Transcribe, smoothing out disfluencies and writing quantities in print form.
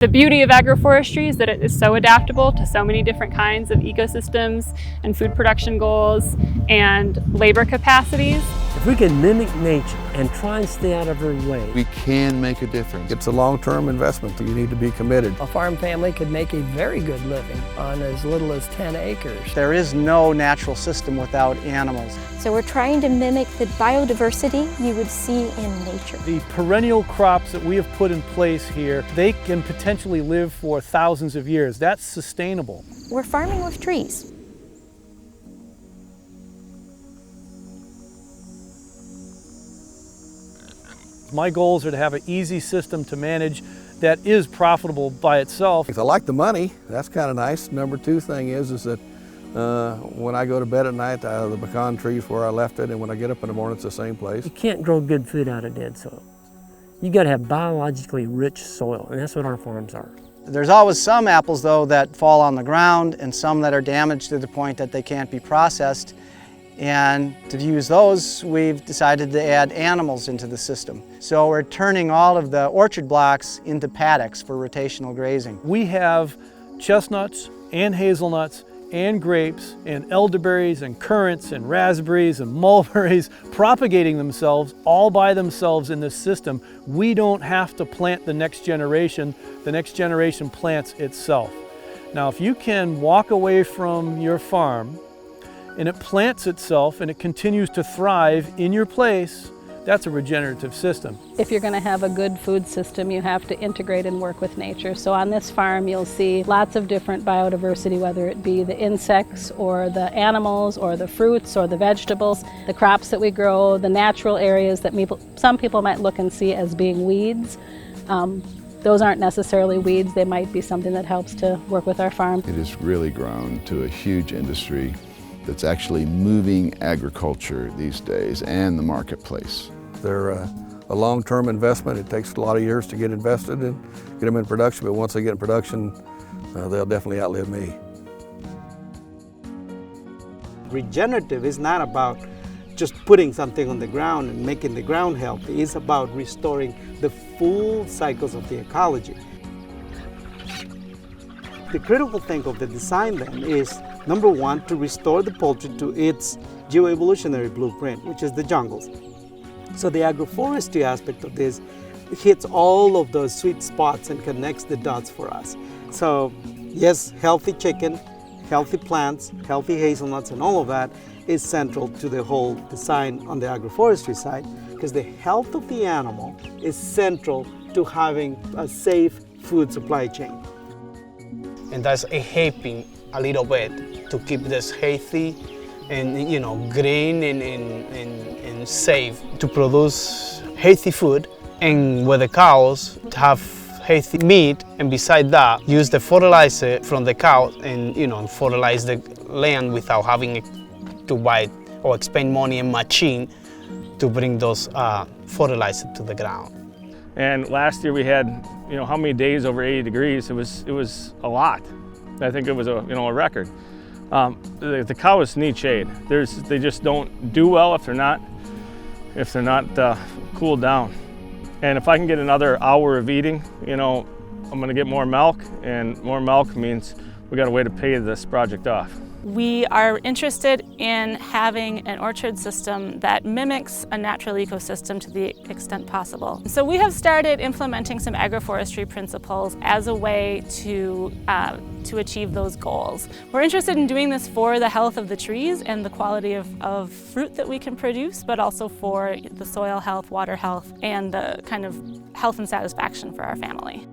The beauty of agroforestry is that it is so adaptable to so many different kinds of ecosystems and food production goals and labor capacities. If we can mimic nature and try and stay out of her way, we can make a difference. It's a long-term investment. You need to be committed. A farm family could make a very good living on as little as 10 acres. There is no natural system without animals. So we're trying to mimic the biodiversity you would see in nature. The perennial crops that we have put in place here, they can potentially live for thousands of years. That's sustainable. We're farming with trees. My goals are to have an easy system to manage that is profitable by itself. I like the money. That's kind of nice. Number two thing is that when I go to bed at night, the pecan tree's where I left it, and when I get up in the morning, it's the same place. you can't grow good food out of dead soil. You got to have biologically rich soil, and that's what our farms are. There's always some apples, though, that fall on the ground and some that are damaged to the point that they can't be processed. And to use those, we've decided to add animals into the system. So we're turning all of the orchard blocks into paddocks for rotational grazing. We have chestnuts and hazelnuts and grapes and elderberries and currants and raspberries and mulberries propagating themselves all by themselves in this system. We don't have to plant the next generation plants itself. Now, if you can walk away from your farm and it plants itself and it continues to thrive in your place, that's a regenerative system. If you're going to have a good food system, you have to integrate and work with nature. So on this farm, you'll see lots of different biodiversity, whether it be the insects or the animals or the fruits or the vegetables, the crops that we grow, the natural areas that some people might look and see as being weeds. Those aren't necessarily weeds. They might be something that helps to work with our farm. It has really grown to a huge industry that's actually moving agriculture these days and the marketplace. They're a long-term investment. It takes a lot of years to get invested and get them in production, but once they get in production, they'll definitely outlive me. Regenerative is not about just putting something on the ground and making the ground healthy. It's about restoring the full cycles of the ecology. The critical thing of the design then is, number one, to restore the poultry to its geoevolutionary blueprint, which is the jungles. So the agroforestry aspect of this hits all of those sweet spots and connects the dots for us. So yes, healthy chicken, healthy plants, healthy hazelnuts, and all of that is central to the whole design on the agroforestry side, because the health of the animal is central to having a safe food supply chain. And that's helping a little bit to keep this healthy and green and safe to produce healthy food, and with the cows to have healthy meat, and beside that use the fertilizer from the cow and fertilize the land without having to buy or expend money in machine to bring those fertilizer to the ground. And last year we had, how many days over 80 degrees? It was a lot. I think it was a record. The cows need shade. They just don't do well if they're not cooled down. And if I can get another hour of eating, I'm going to get more milk, and more milk means we got a way to pay this project off. We are interested in having an orchard system that mimics a natural ecosystem to the extent possible. So we have started implementing some agroforestry principles as a way to achieve those goals. We're interested in doing this for the health of the trees and the quality of fruit that we can produce, but also for the soil health, water health, and the kind of health and satisfaction for our family.